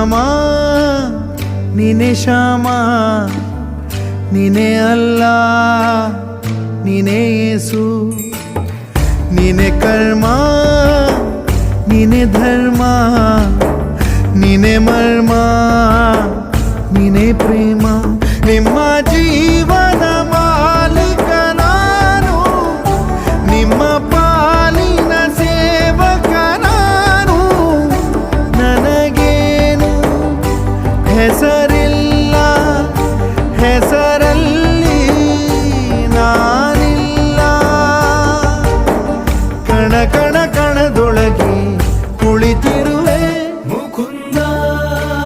ರಾಮ ನೀನೆ ಶ್ಯಾಮ ನೀನೆ ಅಲ್ಲ ನೀನೆ ಯೇಸು ನೀನೆ ಕರ್ಮ ನೀನೆ ಧರ್ಮ ನೀನೆ ಮರ್ಮ ನೀನೆ ಪ್ರೇಮ ನಿಮ್ಮ ಜೀವನ ಮಾಲೀಕ ನಾನು ನಿಮ್ಮ ಪಾಲಿನ ಸೇವಕ ನಾನು ನನಗೇನು ಹೆಸರು